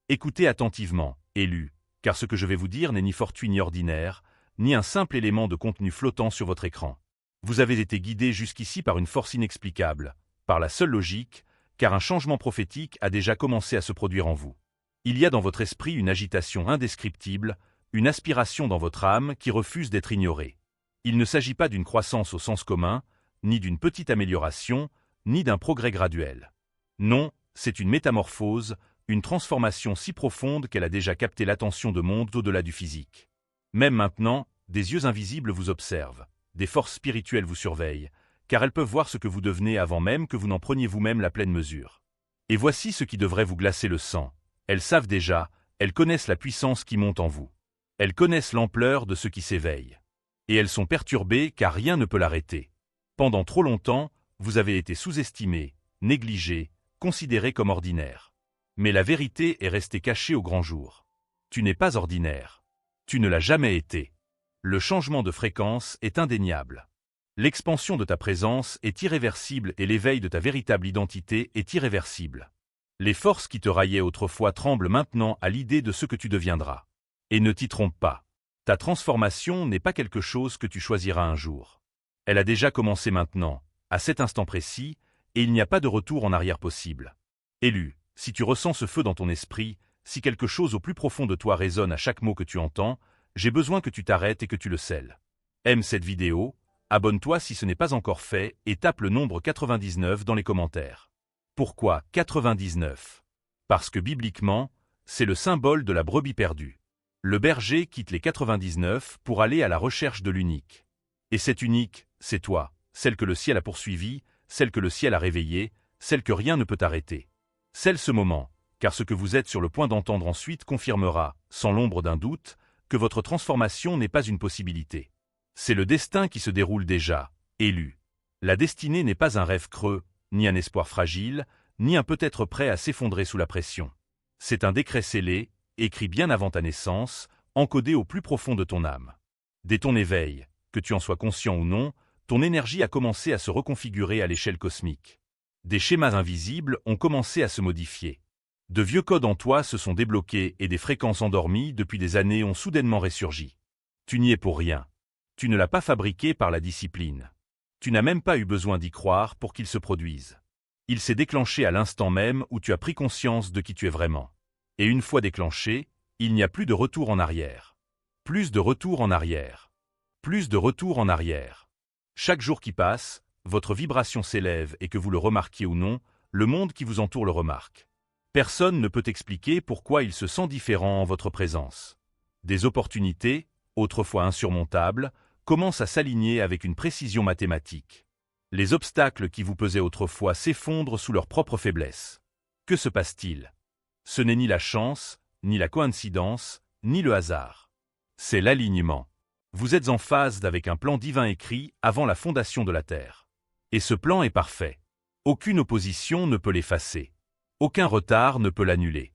Écoutez attentivement, élus, car ce que je vais vous dire n'est ni fortuit ni ordinaire, ni un simple élément de contenu flottant sur votre écran. Vous avez été guidé jusqu'ici par une force inexplicable, par la seule logique, car un changement prophétique a déjà commencé à se produire en vous. Il y a dans votre esprit une agitation indescriptible, une aspiration dans votre âme qui refuse d'être ignorée. Il ne s'agit pas d'une croissance au sens commun, ni d'une petite amélioration, ni d'un progrès graduel. Non, c'est une métamorphose, une transformation si profonde qu'elle a déjà capté l'attention de mondes au-delà du physique. Même maintenant, des yeux invisibles vous observent, des forces spirituelles vous surveillent, car elles peuvent voir ce que vous devenez avant même que vous n'en preniez vous-même la pleine mesure. Et voici ce qui devrait vous glacer le sang. Elles savent déjà, elles connaissent la puissance qui monte en vous. Elles connaissent l'ampleur de ce qui s'éveille. Et elles sont perturbées car rien ne peut l'arrêter. Pendant trop longtemps, vous avez été sous-estimé, négligé, considéré comme ordinaire. Mais la vérité est restée cachée au grand jour. Tu n'es pas ordinaire. Tu ne l'as jamais été. Le changement de fréquence est indéniable. L'expansion de ta présence est irréversible et l'éveil de ta véritable identité est irréversible. Les forces qui te raillaient autrefois tremblent maintenant à l'idée de ce que tu deviendras. Et ne t'y trompe pas. Ta transformation n'est pas quelque chose que tu choisiras un jour. Elle a déjà commencé maintenant, à cet instant précis, et il n'y a pas de retour en arrière possible. Élu, si tu ressens ce feu dans ton esprit, si quelque chose au plus profond de toi résonne à chaque mot que tu entends, j'ai besoin que tu t'arrêtes et que tu le scelles. Aime cette vidéo, abonne-toi si ce n'est pas encore fait et tape le nombre 99 dans les commentaires. Pourquoi 99? Parce que bibliquement, c'est le symbole de la brebis perdue. Le berger quitte les 99 pour aller à la recherche de l'unique. Et cette unique, c'est toi, celle que le ciel a poursuivie, celle que le ciel a réveillée, celle que rien ne peut arrêter. Celle ce moment, car ce que vous êtes sur le point d'entendre ensuite confirmera, sans l'ombre d'un doute, que votre transformation n'est pas une possibilité. C'est le destin qui se déroule déjà, élu. La destinée n'est pas un rêve creux, ni un espoir fragile, ni un peut-être prêt à s'effondrer sous la pression. C'est un décret scellé, écrit bien avant ta naissance, encodé au plus profond de ton âme. Dès ton éveil, que tu en sois conscient ou non, ton énergie a commencé à se reconfigurer à l'échelle cosmique. Des schémas invisibles ont commencé à se modifier. De vieux codes en toi se sont débloqués et des fréquences endormies depuis des années ont soudainement ressurgi. Tu n'y es pour rien. Tu ne l'as pas fabriqué par la discipline. Tu n'as même pas eu besoin d'y croire pour qu'il se produise. Il s'est déclenché à l'instant même où tu as pris conscience de qui tu es vraiment. Et une fois déclenché, il n'y a plus de retour en arrière. Plus de retour en arrière. Plus de retour en arrière. Chaque jour qui passe, votre vibration s'élève et que vous le remarquiez ou non, le monde qui vous entoure le remarque. Personne ne peut expliquer pourquoi il se sent différent en votre présence. Des opportunités, autrefois insurmontables, commencent à s'aligner avec une précision mathématique. Les obstacles qui vous pesaient autrefois s'effondrent sous leur propre faiblesse. Que se passe-t-il? Ce n'est ni la chance, ni la coïncidence, ni le hasard. C'est l'alignement. Vous êtes en phase avec un plan divin écrit avant la fondation de la Terre. Et ce plan est parfait. Aucune opposition ne peut l'effacer. Aucun retard ne peut l'annuler.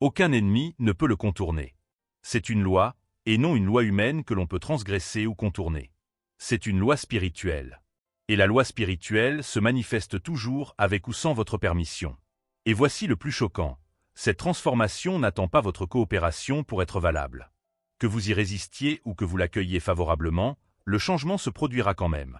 Aucun ennemi ne peut le contourner. C'est une loi, et non une loi humaine que l'on peut transgresser ou contourner. C'est une loi spirituelle. Et la loi spirituelle se manifeste toujours avec ou sans votre permission. Et voici le plus choquant. Cette transformation n'attend pas votre coopération pour être valable. Que vous y résistiez ou que vous l'accueilliez favorablement, le changement se produira quand même.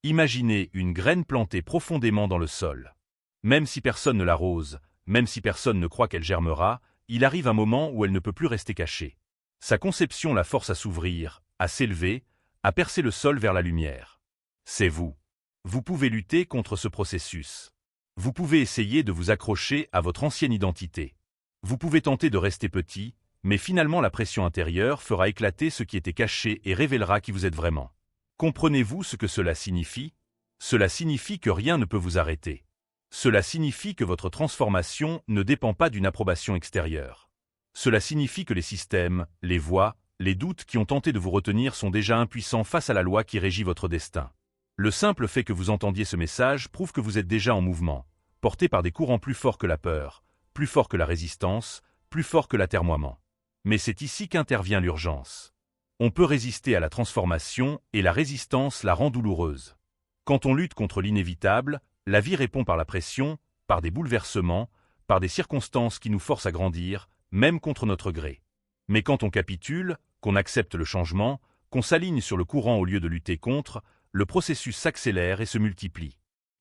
Imaginez une graine plantée profondément dans le sol. Même si personne ne l'arrose, même si personne ne croit qu'elle germera, il arrive un moment où elle ne peut plus rester cachée. Sa conception la force à s'ouvrir, à s'élever, à percer le sol vers la lumière. C'est vous. Vous pouvez lutter contre ce processus. Vous pouvez essayer de vous accrocher à votre ancienne identité. Vous pouvez tenter de rester petit, mais finalement la pression intérieure fera éclater ce qui était caché et révélera qui vous êtes vraiment. Comprenez-vous ce que cela signifie? Cela signifie que rien ne peut vous arrêter. Cela signifie que votre transformation ne dépend pas d'une approbation extérieure. Cela signifie que les systèmes, les voix, les doutes qui ont tenté de vous retenir sont déjà impuissants face à la loi qui régit votre destin. Le simple fait que vous entendiez ce message prouve que vous êtes déjà en mouvement, porté par des courants plus forts que la peur, plus forts que la résistance, plus forts que l'atermoiement. Mais c'est ici qu'intervient l'urgence. On peut résister à la transformation et la résistance la rend douloureuse. Quand on lutte contre l'inévitable, la vie répond par la pression, par des bouleversements, par des circonstances qui nous forcent à grandir, même contre notre gré. Mais quand on capitule, qu'on accepte le changement, qu'on s'aligne sur le courant au lieu de lutter contre, le processus s'accélère et se multiplie.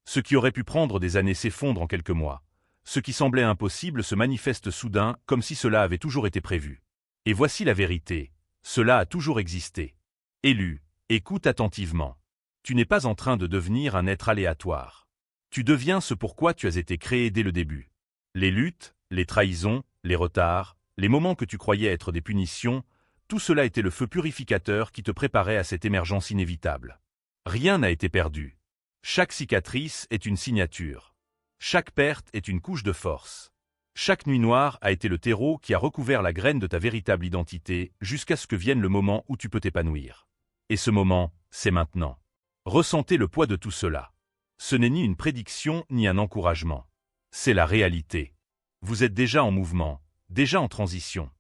Ce qui aurait pu prendre des années s'effondre en quelques mois. Ce qui semblait impossible se manifeste soudain comme si cela avait toujours été prévu. Et voici la vérité, cela a toujours existé. Élu, écoute attentivement. Tu n'es pas en train de devenir un être aléatoire. Tu deviens ce pourquoi tu as été créé dès le début. Les luttes, les trahisons, les retards, les moments que tu croyais être des punitions, tout cela était le feu purificateur qui te préparait à cette émergence inévitable. Rien n'a été perdu. Chaque cicatrice est une signature. Chaque perte est une couche de force. Chaque nuit noire a été le terreau qui a recouvert la graine de ta véritable identité jusqu'à ce que vienne le moment où tu peux t'épanouir. Et ce moment, c'est maintenant. Ressentez le poids de tout cela. Ce n'est ni une prédiction ni un encouragement. C'est la réalité. Vous êtes déjà en mouvement, déjà en transition.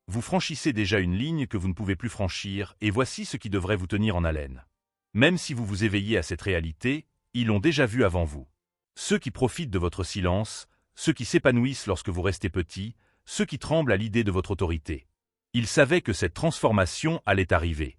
Vous franchissez déjà une ligne que vous ne pouvez plus franchir et voici ce qui devrait vous tenir en haleine. Même si vous vous éveillez à cette réalité, ils l'ont déjà vu avant vous. Ceux qui profitent de votre silence, ceux qui s'épanouissent lorsque vous restez petit, ceux qui tremblent à l'idée de votre autorité. Ils savaient que cette transformation allait arriver.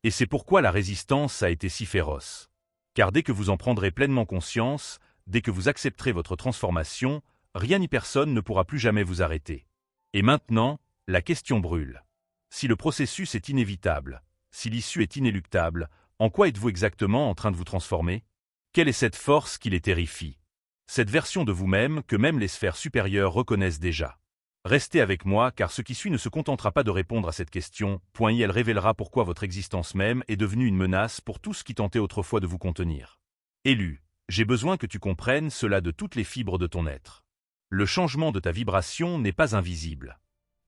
Et c'est pourquoi la résistance a été si féroce. Car dès que vous en prendrez pleinement conscience, dès que vous accepterez votre transformation, rien ni personne ne pourra plus jamais vous arrêter. Et maintenant, la question brûle. Si le processus est inévitable, si l'issue est inéluctable, en quoi êtes-vous exactement en train de vous transformer? Quelle est cette force qui les terrifie? Cette version de vous-même que même les sphères supérieures reconnaissent déjà. Restez avec moi car ce qui suit ne se contentera pas de répondre à cette question, elle révélera pourquoi votre existence même est devenue une menace pour tout ce qui tentait autrefois de vous contenir. Élu, j'ai besoin que tu comprennes cela de toutes les fibres de ton être. Le changement de ta vibration n'est pas invisible.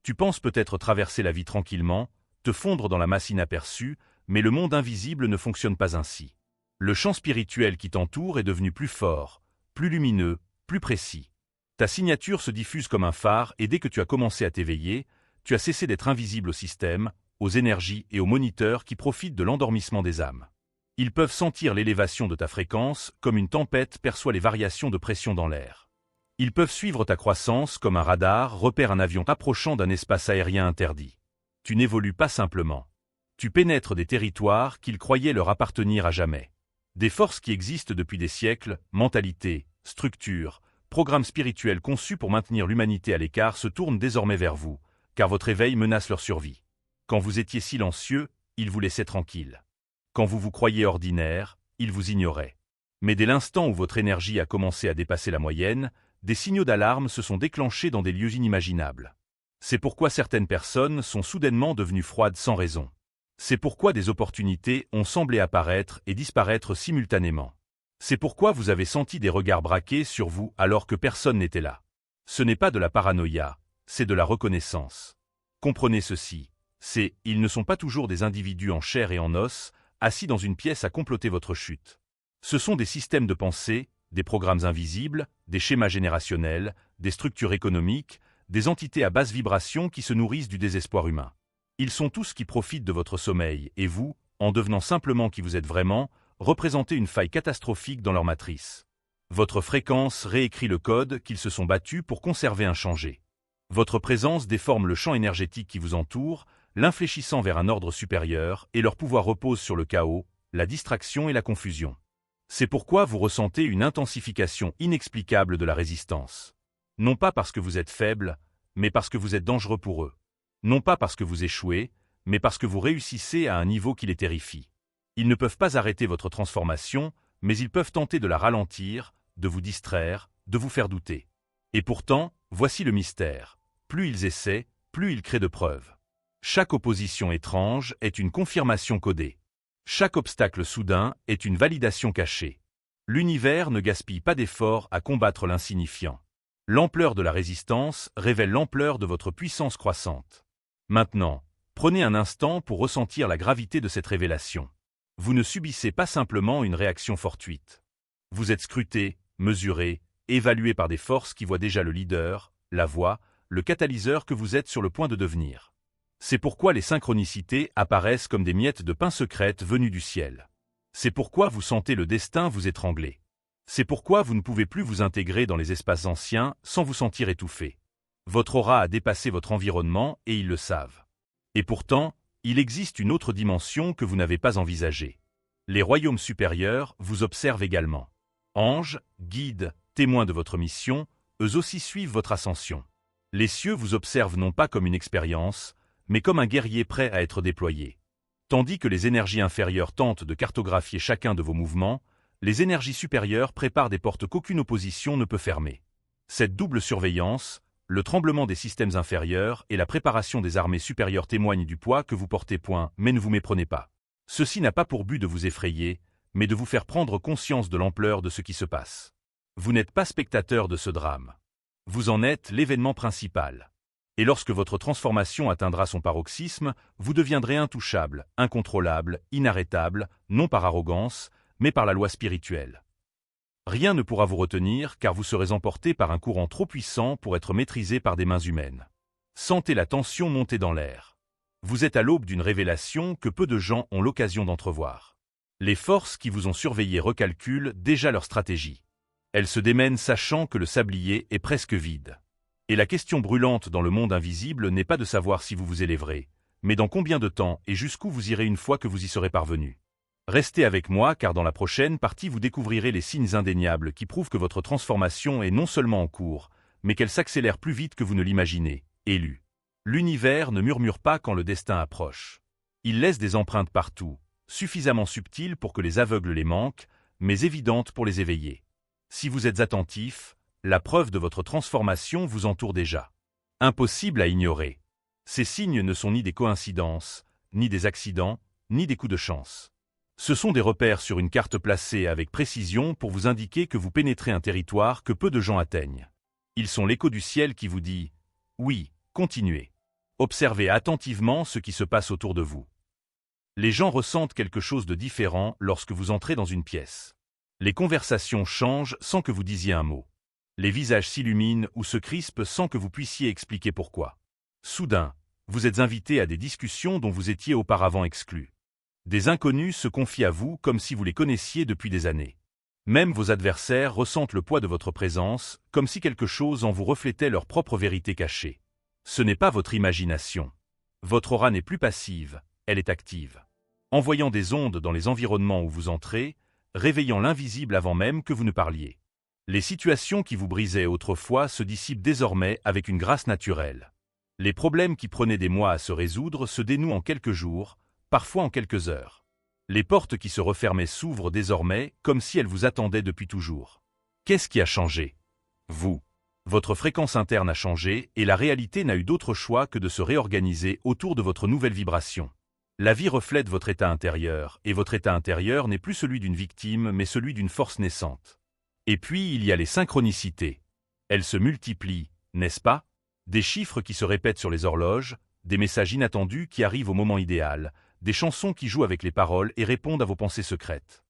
Tu penses peut-être traverser la vie tranquillement, te fondre dans la masse inaperçue, mais le monde invisible ne fonctionne pas ainsi. Le champ spirituel qui t'entoure est devenu plus fort, plus lumineux, plus précis. Ta signature se diffuse comme un phare et dès que tu as commencé à t'éveiller, tu as cessé d'être invisible au système, aux énergies et aux moniteurs qui profitent de l'endormissement des âmes. Ils peuvent sentir l'élévation de ta fréquence comme une tempête perçoit les variations de pression dans l'air. Ils peuvent suivre ta croissance comme un radar repère un avion approchant d'un espace aérien interdit. Tu n'évolues pas simplement. Tu pénètres des territoires qu'ils croyaient leur appartenir à jamais. Des forces qui existent depuis des siècles, mentalités, structures, programmes spirituels conçus pour maintenir l'humanité à l'écart se tournent désormais vers vous, car votre éveil menace leur survie. Quand vous étiez silencieux, ils vous laissaient tranquille. Quand vous vous croyiez ordinaire, ils vous ignoraient. Mais dès l'instant où votre énergie a commencé à dépasser la moyenne, des signaux d'alarme se sont déclenchés dans des lieux inimaginables. C'est pourquoi certaines personnes sont soudainement devenues froides sans raison. C'est pourquoi des opportunités ont semblé apparaître et disparaître simultanément. C'est pourquoi vous avez senti des regards braqués sur vous alors que personne n'était là. Ce n'est pas de la paranoïa, c'est de la reconnaissance. Comprenez ceci, ils ne sont pas toujours des individus en chair et en os, assis dans une pièce à comploter votre chute. Ce sont des systèmes de pensée, des programmes invisibles, des schémas générationnels, des structures économiques, des entités à basse vibration qui se nourrissent du désespoir humain. Ils sont tous qui profitent de votre sommeil et vous, en devenant simplement qui vous êtes vraiment, représentez une faille catastrophique dans leur matrice. Votre fréquence réécrit le code qu'ils se sont battus pour conserver inchangé. Votre présence déforme le champ énergétique qui vous entoure, l'infléchissant vers un ordre supérieur et leur pouvoir repose sur le chaos, la distraction et la confusion. C'est pourquoi vous ressentez une intensification inexplicable de la résistance. Non pas parce que vous êtes faible, mais parce que vous êtes dangereux pour eux. Non pas parce que vous échouez, mais parce que vous réussissez à un niveau qui les terrifie. Ils ne peuvent pas arrêter votre transformation, mais ils peuvent tenter de la ralentir, de vous distraire, de vous faire douter. Et pourtant, voici le mystère. Plus ils essaient, plus ils créent de preuves. Chaque opposition étrange est une confirmation codée. Chaque obstacle soudain est une validation cachée. L'univers ne gaspille pas d'efforts à combattre l'insignifiant. L'ampleur de la résistance révèle l'ampleur de votre puissance croissante. Maintenant, prenez un instant pour ressentir la gravité de cette révélation. Vous ne subissez pas simplement une réaction fortuite. Vous êtes scruté, mesuré, évalué par des forces qui voient déjà le leader, la voie, le catalyseur que vous êtes sur le point de devenir. C'est pourquoi les synchronicités apparaissent comme des miettes de pain secrètes venues du ciel. C'est pourquoi vous sentez le destin vous étrangler. C'est pourquoi vous ne pouvez plus vous intégrer dans les espaces anciens sans vous sentir étouffé. Votre aura a dépassé votre environnement et ils le savent. Et pourtant, il existe une autre dimension que vous n'avez pas envisagée. Les royaumes supérieurs vous observent également. Anges, guides, témoins de votre mission, eux aussi suivent votre ascension. Les cieux vous observent non pas comme une expérience, mais comme un guerrier prêt à être déployé. Tandis que les énergies inférieures tentent de cartographier chacun de vos mouvements, les énergies supérieures préparent des portes qu'aucune opposition ne peut fermer. Cette double surveillance, le tremblement des systèmes inférieurs et la préparation des armées supérieures témoignent du poids que vous portez. Mais ne vous méprenez pas. Ceci n'a pas pour but de vous effrayer, mais de vous faire prendre conscience de l'ampleur de ce qui se passe. Vous n'êtes pas spectateur de ce drame. Vous en êtes l'événement principal. Et lorsque votre transformation atteindra son paroxysme, vous deviendrez intouchable, incontrôlable, inarrêtable, non par arrogance, mais par la loi spirituelle. Rien ne pourra vous retenir car vous serez emporté par un courant trop puissant pour être maîtrisé par des mains humaines. Sentez la tension monter dans l'air. Vous êtes à l'aube d'une révélation que peu de gens ont l'occasion d'entrevoir. Les forces qui vous ont surveillé recalculent déjà leur stratégie. Elles se démènent sachant que le sablier est presque vide. Et la question brûlante dans le monde invisible n'est pas de savoir si vous vous élèverez, mais dans combien de temps et jusqu'où vous irez une fois que vous y serez parvenu. Restez avec moi car dans la prochaine partie vous découvrirez les signes indéniables qui prouvent que votre transformation est non seulement en cours, mais qu'elle s'accélère plus vite que vous ne l'imaginez. Élu. L'univers ne murmure pas quand le destin approche. Il laisse des empreintes partout, suffisamment subtiles pour que les aveugles les manquent, mais évidentes pour les éveiller. Si vous êtes attentif, la preuve de votre transformation vous entoure déjà. Impossible à ignorer. Ces signes ne sont ni des coïncidences, ni des accidents, ni des coups de chance. Ce sont des repères sur une carte placée avec précision pour vous indiquer que vous pénétrez un territoire que peu de gens atteignent. Ils sont l'écho du ciel qui vous dit « Oui, continuez ». Observez attentivement ce qui se passe autour de vous. Les gens ressentent quelque chose de différent lorsque vous entrez dans une pièce. Les conversations changent sans que vous disiez un mot. Les visages s'illuminent ou se crispent sans que vous puissiez expliquer pourquoi. Soudain, vous êtes invité à des discussions dont vous étiez auparavant exclu. Des inconnus se confient à vous comme si vous les connaissiez depuis des années. Même vos adversaires ressentent le poids de votre présence, comme si quelque chose en vous reflétait leur propre vérité cachée. Ce n'est pas votre imagination. Votre aura n'est plus passive, elle est active. Envoyant des ondes dans les environnements où vous entrez, réveillant l'invisible avant même que vous ne parliez. Les situations qui vous brisaient autrefois se dissipent désormais avec une grâce naturelle. Les problèmes qui prenaient des mois à se résoudre se dénouent en quelques jours, parfois en quelques heures. Les portes qui se refermaient s'ouvrent désormais comme si elles vous attendaient depuis toujours. Qu'est-ce qui a changé? Vous. Votre fréquence interne a changé et la réalité n'a eu d'autre choix que de se réorganiser autour de votre nouvelle vibration. La vie reflète votre état intérieur, et votre état intérieur n'est plus celui d'une victime mais celui d'une force naissante. Et puis il y a les synchronicités. Elles se multiplient, n'est-ce pas? Des chiffres qui se répètent sur les horloges, des messages inattendus qui arrivent au moment idéal, des chansons qui jouent avec les paroles et répondent à vos pensées secrètes.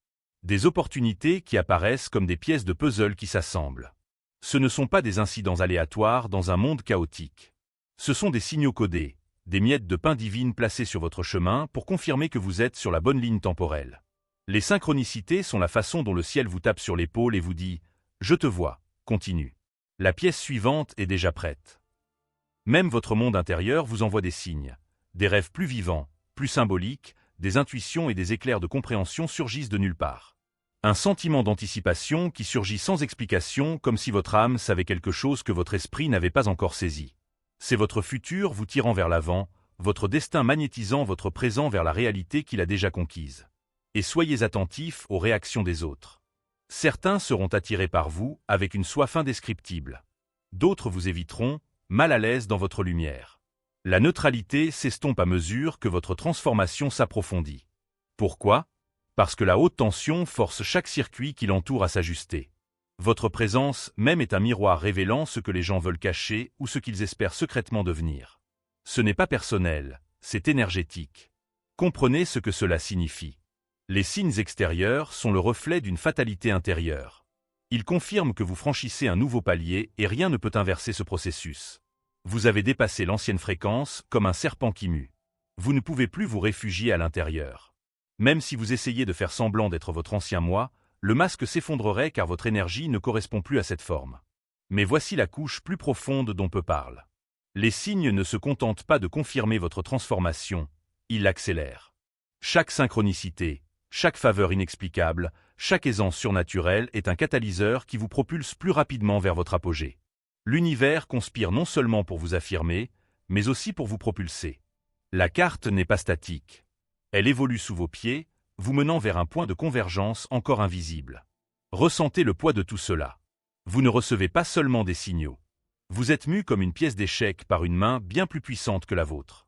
Des opportunités qui apparaissent comme des pièces de puzzle qui s'assemblent. Ce ne sont pas des incidents aléatoires dans un monde chaotique. Ce sont des signaux codés, des miettes de pain divines placées sur votre chemin pour confirmer que vous êtes sur la bonne ligne temporelle. Les synchronicités sont la façon dont le ciel vous tape sur l'épaule et vous dit « Je te vois, continue ». La pièce suivante est déjà prête. Même votre monde intérieur vous envoie des signes. Des rêves plus vivants, plus symboliques, des intuitions et des éclairs de compréhension surgissent de nulle part. Un sentiment d'anticipation qui surgit sans explication comme si votre âme savait quelque chose que votre esprit n'avait pas encore saisi. C'est votre futur vous tirant vers l'avant, votre destin magnétisant votre présent vers la réalité qu'il a déjà conquise. Et soyez attentifs aux réactions des autres. Certains seront attirés par vous avec une soif indescriptible. D'autres vous éviteront, mal à l'aise dans votre lumière. La neutralité s'estompe à mesure que votre transformation s'approfondit. Pourquoi? Parce que la haute tension force chaque circuit qui l'entoure à s'ajuster. Votre présence même est un miroir révélant ce que les gens veulent cacher ou ce qu'ils espèrent secrètement devenir. Ce n'est pas personnel, c'est énergétique. Comprenez ce que cela signifie. Les signes extérieurs sont le reflet d'une fatalité intérieure. Ils confirment que vous franchissez un nouveau palier et rien ne peut inverser ce processus. Vous avez dépassé l'ancienne fréquence comme un serpent qui mue. Vous ne pouvez plus vous réfugier à l'intérieur. Même si vous essayez de faire semblant d'être votre ancien moi, le masque s'effondrerait car votre énergie ne correspond plus à cette forme. Mais voici la couche plus profonde dont peu parle. Les signes ne se contentent pas de confirmer votre transformation, ils l'accélèrent. Chaque synchronicité, chaque faveur inexplicable, chaque aisance surnaturelle est un catalyseur qui vous propulse plus rapidement vers votre apogée. L'univers conspire non seulement pour vous affirmer, mais aussi pour vous propulser. La carte n'est pas statique. Elle évolue sous vos pieds, vous menant vers un point de convergence encore invisible. Ressentez le poids de tout cela. Vous ne recevez pas seulement des signaux. Vous êtes mu comme une pièce d'échec par une main bien plus puissante que la vôtre.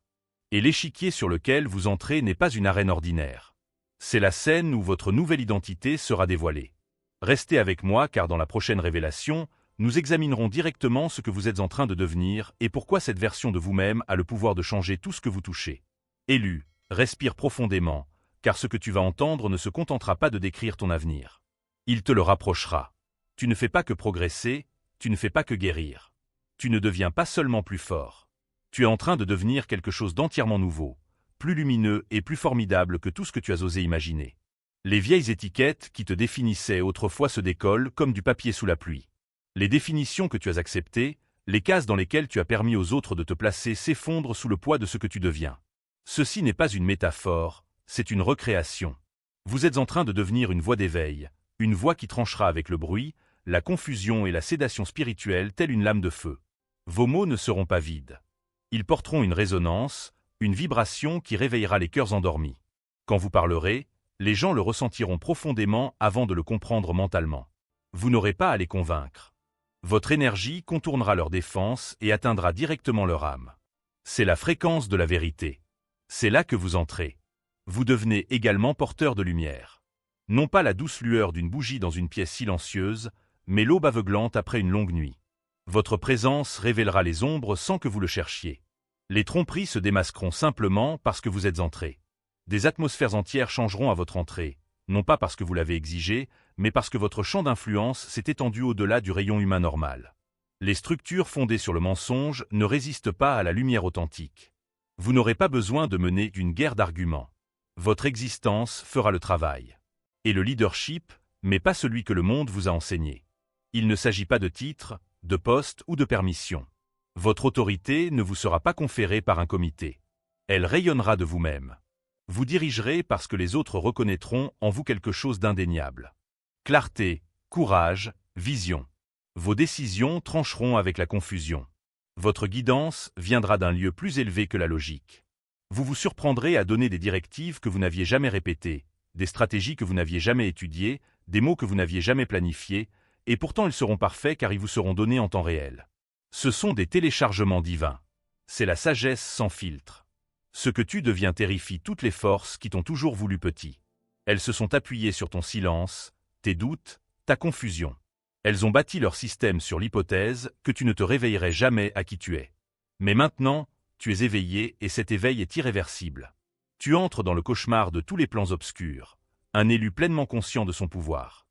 Et l'échiquier sur lequel vous entrez n'est pas une arène ordinaire. C'est la scène où votre nouvelle identité sera dévoilée. Restez avec moi car dans la prochaine révélation, nous examinerons directement ce que vous êtes en train de devenir et pourquoi cette version de vous-même a le pouvoir de changer tout ce que vous touchez. Élu, respire profondément, car ce que tu vas entendre ne se contentera pas de décrire ton avenir. Il te le rapprochera. Tu ne fais pas que progresser, tu ne fais pas que guérir. Tu ne deviens pas seulement plus fort. Tu es en train de devenir quelque chose d'entièrement nouveau, plus lumineux et plus formidable que tout ce que tu as osé imaginer. Les vieilles étiquettes qui te définissaient autrefois se décollent comme du papier sous la pluie. Les définitions que tu as acceptées, les cases dans lesquelles tu as permis aux autres de te placer s'effondrent sous le poids de ce que tu deviens. Ceci n'est pas une métaphore, c'est une recréation. Vous êtes en train de devenir une voix d'éveil, une voix qui tranchera avec le bruit, la confusion et la sédation spirituelle telle une lame de feu. Vos mots ne seront pas vides. Ils porteront une résonance, une vibration qui réveillera les cœurs endormis. Quand vous parlerez, les gens le ressentiront profondément avant de le comprendre mentalement. Vous n'aurez pas à les convaincre. Votre énergie contournera leur défense et atteindra directement leur âme. C'est la fréquence de la vérité. C'est là que vous entrez. Vous devenez également porteur de lumière. Non pas la douce lueur d'une bougie dans une pièce silencieuse, mais l'aube aveuglante après une longue nuit. Votre présence révélera les ombres sans que vous le cherchiez. Les tromperies se démasqueront simplement parce que vous êtes entré. Des atmosphères entières changeront à votre entrée, non pas parce que vous l'avez exigé, mais parce que votre champ d'influence s'est étendu au-delà du rayon humain normal. Les structures fondées sur le mensonge ne résistent pas à la lumière authentique. Vous n'aurez pas besoin de mener une guerre d'arguments. Votre existence fera le travail. Et le leadership, mais pas celui que le monde vous a enseigné. Il ne s'agit pas de titre, de poste ou de permission. Votre autorité ne vous sera pas conférée par un comité. Elle rayonnera de vous-même. Vous dirigerez parce que les autres reconnaîtront en vous quelque chose d'indéniable. Clarté, courage, vision. Vos décisions trancheront avec la confusion. Votre guidance viendra d'un lieu plus élevé que la logique. Vous vous surprendrez à donner des directives que vous n'aviez jamais répétées, des stratégies que vous n'aviez jamais étudiées, des mots que vous n'aviez jamais planifiés, et pourtant ils seront parfaits car ils vous seront donnés en temps réel. Ce sont des téléchargements divins. C'est la sagesse sans filtre. Ce que tu deviens terrifie toutes les forces qui t'ont toujours voulu petit. Elles se sont appuyées sur ton silence, tes doutes, ta confusion. Elles ont bâti leur système sur l'hypothèse que tu ne te réveillerais jamais à qui tu es. Mais maintenant, tu es éveillé et cet éveil est irréversible. Tu entres dans le cauchemar de tous les plans obscurs, un élu pleinement conscient de son pouvoir.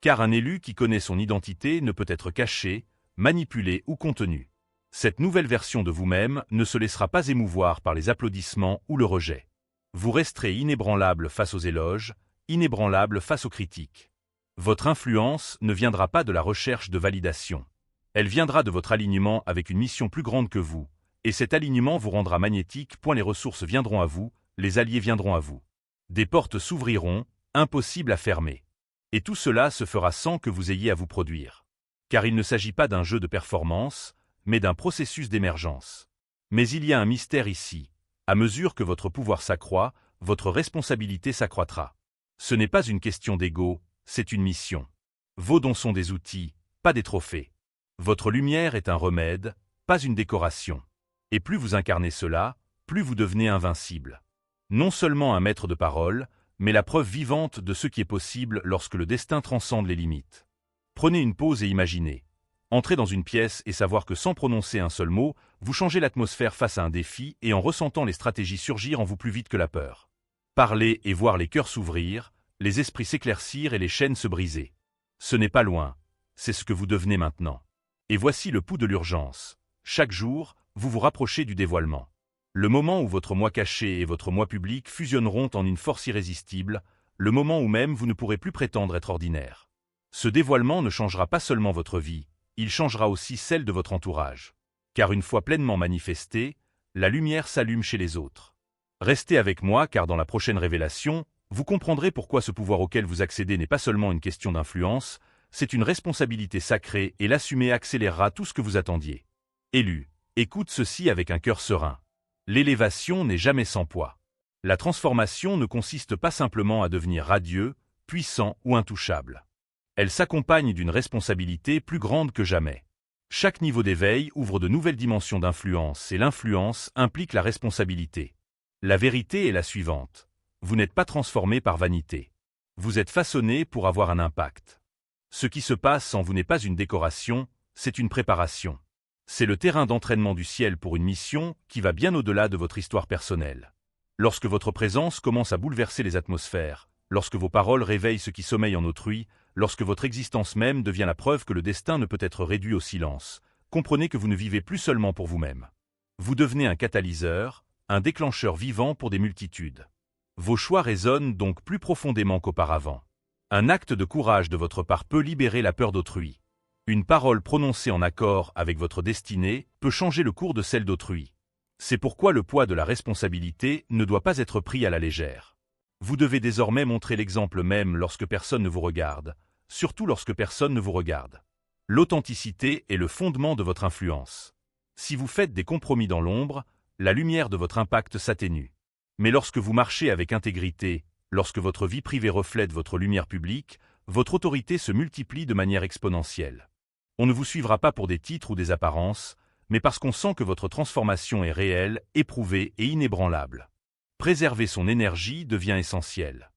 Car un élu qui connaît son identité ne peut être caché, manipulé ou contenu. Cette nouvelle version de vous-même ne se laissera pas émouvoir par les applaudissements ou le rejet. Vous resterez inébranlable face aux éloges, inébranlable face aux critiques. Votre influence ne viendra pas de la recherche de validation. Elle viendra de votre alignement avec une mission plus grande que vous, et cet alignement vous rendra magnétique. Les ressources viendront à vous, les alliés viendront à vous. Des portes s'ouvriront, impossibles à fermer. Et tout cela se fera sans que vous ayez à vous produire. Car il ne s'agit pas d'un jeu de performance, mais d'un processus d'émergence. Mais il y a un mystère ici. À mesure que votre pouvoir s'accroît, votre responsabilité s'accroîtra. Ce n'est pas une question d'ego, c'est une mission. Vos dons sont des outils, pas des trophées. Votre lumière est un remède, pas une décoration. Et plus vous incarnez cela, plus vous devenez invincible. Non seulement un maître de parole, mais la preuve vivante de ce qui est possible lorsque le destin transcende les limites. Prenez une pause et imaginez. Entrez dans une pièce et savoir que sans prononcer un seul mot, vous changez l'atmosphère face à un défi et en ressentant les stratégies surgir en vous plus vite que la peur. Parler et voir les cœurs s'ouvrir, les esprits s'éclaircir et les chaînes se briser. Ce n'est pas loin, c'est ce que vous devenez maintenant. Et voici le pouls de l'urgence. Chaque jour, vous vous rapprochez du dévoilement. Le moment où votre moi caché et votre moi public fusionneront en une force irrésistible, le moment où même vous ne pourrez plus prétendre être ordinaire. Ce dévoilement ne changera pas seulement votre vie, il changera aussi celle de votre entourage. Car une fois pleinement manifestée, la lumière s'allume chez les autres. Restez avec moi car dans la prochaine révélation, vous comprendrez pourquoi ce pouvoir auquel vous accédez n'est pas seulement une question d'influence, c'est une responsabilité sacrée et l'assumer accélérera tout ce que vous attendiez. Élu, écoute ceci avec un cœur serein. L'élévation n'est jamais sans poids. La transformation ne consiste pas simplement à devenir radieux, puissant ou intouchable. Elle s'accompagne d'une responsabilité plus grande que jamais. Chaque niveau d'éveil ouvre de nouvelles dimensions d'influence et l'influence implique la responsabilité. La vérité est la suivante. Vous n'êtes pas transformé par vanité. Vous êtes façonné pour avoir un impact. Ce qui se passe en vous n'est pas une décoration, c'est une préparation. C'est le terrain d'entraînement du ciel pour une mission qui va bien au-delà de votre histoire personnelle. Lorsque votre présence commence à bouleverser les atmosphères, lorsque vos paroles réveillent ce qui sommeille en autrui, lorsque votre existence même devient la preuve que le destin ne peut être réduit au silence, comprenez que vous ne vivez plus seulement pour vous-même. Vous devenez un catalyseur, un déclencheur vivant pour des multitudes. Vos choix résonnent donc plus profondément qu'auparavant. Un acte de courage de votre part peut libérer la peur d'autrui. Une parole prononcée en accord avec votre destinée peut changer le cours de celle d'autrui. C'est pourquoi le poids de la responsabilité ne doit pas être pris à la légère. Vous devez désormais montrer l'exemple même lorsque personne ne vous regarde, surtout lorsque personne ne vous regarde. L'authenticité est le fondement de votre influence. Si vous faites des compromis dans l'ombre, la lumière de votre impact s'atténue. Mais lorsque vous marchez avec intégrité, lorsque votre vie privée reflète votre lumière publique, votre autorité se multiplie de manière exponentielle. On ne vous suivra pas pour des titres ou des apparences, mais parce qu'on sent que votre transformation est réelle, éprouvée et inébranlable. Préserver son énergie devient essentiel.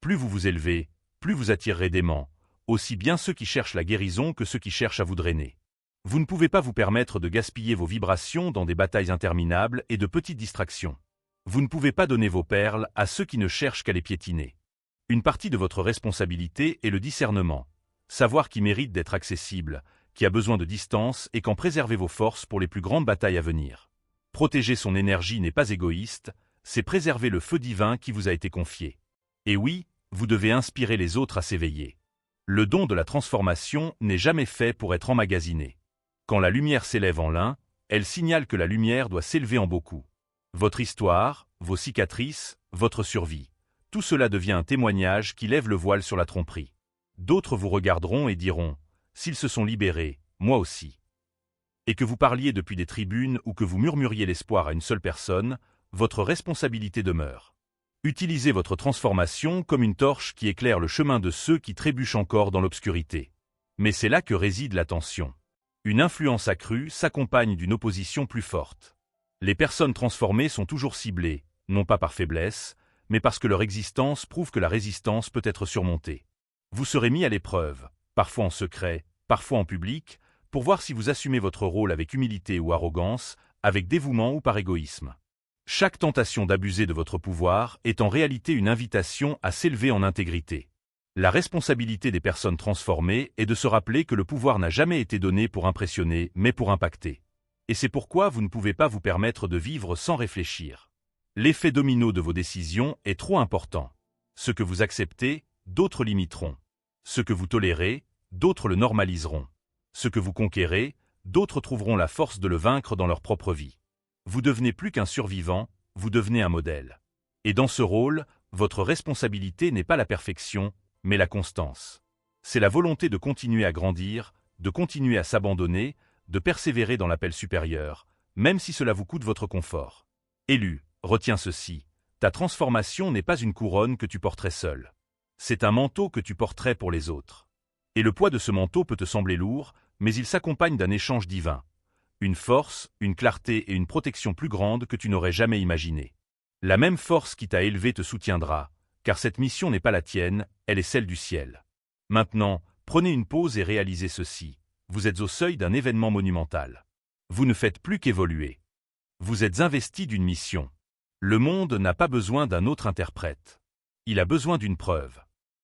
Plus vous vous élevez, plus vous attirerez d'aimants, aussi bien ceux qui cherchent la guérison que ceux qui cherchent à vous drainer. Vous ne pouvez pas vous permettre de gaspiller vos vibrations dans des batailles interminables et de petites distractions. Vous ne pouvez pas donner vos perles à ceux qui ne cherchent qu'à les piétiner. Une partie de votre responsabilité est le discernement, savoir qui mérite d'être accessible, qui a besoin de distance et quand préserver vos forces pour les plus grandes batailles à venir. Protéger son énergie n'est pas égoïste, c'est préserver le feu divin qui vous a été confié. Et oui, vous devez inspirer les autres à s'éveiller. Le don de la transformation n'est jamais fait pour être emmagasiné. Quand la lumière s'élève en l'un, elle signale que la lumière doit s'élever en beaucoup. Votre histoire, vos cicatrices, votre survie, tout cela devient un témoignage qui lève le voile sur la tromperie. D'autres vous regarderont et diront « S'ils se sont libérés, moi aussi ». Et que vous parliez depuis des tribunes ou que vous murmuriez l'espoir à une seule personne, votre responsabilité demeure. Utilisez votre transformation comme une torche qui éclaire le chemin de ceux qui trébuchent encore dans l'obscurité. Mais c'est là que réside la tension. Une influence accrue s'accompagne d'une opposition plus forte. Les personnes transformées sont toujours ciblées, non pas par faiblesse, mais parce que leur existence prouve que la résistance peut être surmontée. Vous serez mis à l'épreuve, parfois en secret, parfois en public, pour voir si vous assumez votre rôle avec humilité ou arrogance, avec dévouement ou par égoïsme. Chaque tentation d'abuser de votre pouvoir est en réalité une invitation à s'élever en intégrité. La responsabilité des personnes transformées est de se rappeler que le pouvoir n'a jamais été donné pour impressionner, mais pour impacter. Et c'est pourquoi vous ne pouvez pas vous permettre de vivre sans réfléchir. L'effet domino de vos décisions est trop important. Ce que vous acceptez, d'autres limiteront. Ce que vous tolérez, d'autres le normaliseront. Ce que vous conquérez, d'autres trouveront la force de le vaincre dans leur propre vie. Vous devenez plus qu'un survivant, vous devenez un modèle. Et dans ce rôle, votre responsabilité n'est pas la perfection, mais la constance. C'est la volonté de continuer à grandir, de continuer à s'abandonner, de persévérer dans l'appel supérieur, même si cela vous coûte votre confort. Élu, retiens ceci, ta transformation n'est pas une couronne que tu porterais seul. C'est un manteau que tu porterais pour les autres. Et le poids de ce manteau peut te sembler lourd, mais il s'accompagne d'un échange divin. Une force, une clarté et une protection plus grande que tu n'aurais jamais imaginé. La même force qui t'a élevé te soutiendra, car cette mission n'est pas la tienne, elle est celle du ciel. Maintenant, prenez une pause et réalisez ceci. Vous êtes au seuil d'un événement monumental. Vous ne faites plus qu'évoluer. Vous êtes investi d'une mission. Le monde n'a pas besoin d'un autre interprète. Il a besoin d'une preuve.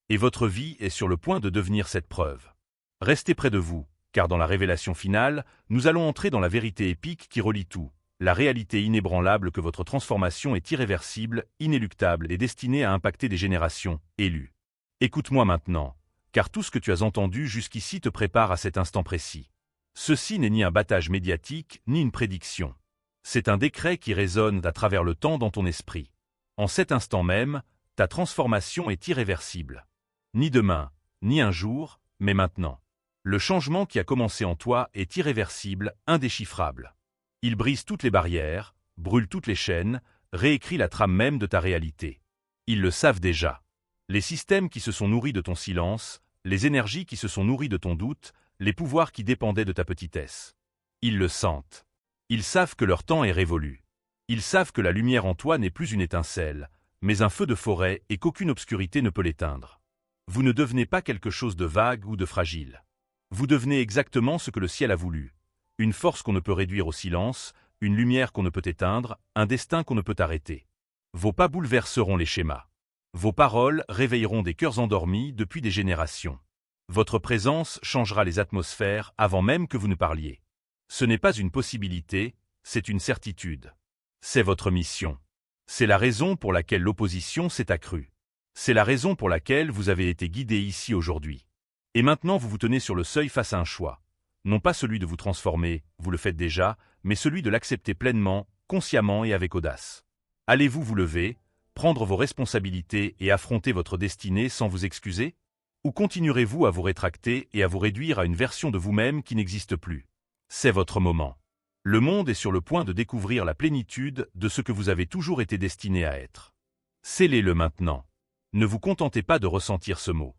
Et votre vie est sur le point de devenir cette preuve. Restez près de vous, car dans la révélation finale, nous allons entrer dans la vérité épique qui relie tout, la réalité inébranlable que votre transformation est irréversible, inéluctable et destinée à impacter des générations, élues. Écoute-moi maintenant, car tout ce que tu as entendu jusqu'ici te prépare à cet instant précis. Ceci n'est ni un battage médiatique, ni une prédiction. C'est un décret qui résonne à travers le temps dans ton esprit. En cet instant même, ta transformation est irréversible. Ni demain, ni un jour, mais maintenant. Le changement qui a commencé en toi est irréversible, indéchiffrable. Il brise toutes les barrières, brûle toutes les chaînes, réécrit la trame même de ta réalité. Ils le savent déjà. Les systèmes qui se sont nourris de ton silence, les énergies qui se sont nourries de ton doute, les pouvoirs qui dépendaient de ta petitesse. Ils le sentent. Ils savent que leur temps est révolu. Ils savent que la lumière en toi n'est plus une étincelle, mais un feu de forêt et qu'aucune obscurité ne peut l'éteindre. Vous ne devenez pas quelque chose de vague ou de fragile. Vous devenez exactement ce que le ciel a voulu. Une force qu'on ne peut réduire au silence, une lumière qu'on ne peut éteindre, un destin qu'on ne peut arrêter. Vos pas bouleverseront les schémas. Vos paroles réveilleront des cœurs endormis depuis des générations. Votre présence changera les atmosphères avant même que vous ne parliez. Ce n'est pas une possibilité, c'est une certitude. C'est votre mission. C'est la raison pour laquelle l'opposition s'est accrue. C'est la raison pour laquelle vous avez été guidé ici aujourd'hui. Et maintenant vous vous tenez sur le seuil face à un choix. Non pas celui de vous transformer, vous le faites déjà, mais celui de l'accepter pleinement, consciemment et avec audace. Allez-vous vous lever, prendre vos responsabilités et affronter votre destinée sans vous excuser? Ou continuerez-vous à vous rétracter et à vous réduire à une version de vous-même qui n'existe plus? C'est votre moment. Le monde est sur le point de découvrir la plénitude de ce que vous avez toujours été destiné à être. Scellez-le maintenant. Ne vous contentez pas de ressentir ce mot.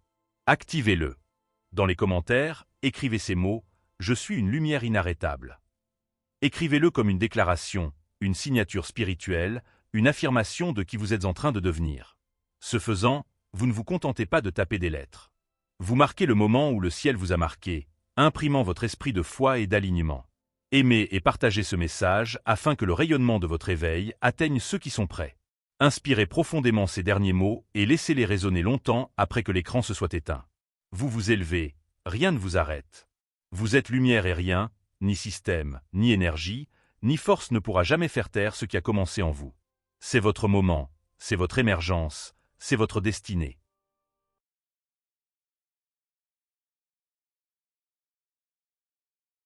Activez-le. Dans les commentaires, écrivez ces mots « Je suis une lumière inarrêtable ». Écrivez-le comme une déclaration, une signature spirituelle, une affirmation de qui vous êtes en train de devenir. Ce faisant, vous ne vous contentez pas de taper des lettres. Vous marquez le moment où le ciel vous a marqué, imprimant votre esprit de foi et d'alignement. Aimez et partagez ce message afin que le rayonnement de votre éveil atteigne ceux qui sont prêts. Inspirez profondément ces derniers mots et laissez-les résonner longtemps après que l'écran se soit éteint. Vous vous élevez, rien ne vous arrête. Vous êtes lumière et rien, ni système, ni énergie, ni force ne pourra jamais faire taire ce qui a commencé en vous. C'est votre moment, c'est votre émergence, c'est votre destinée.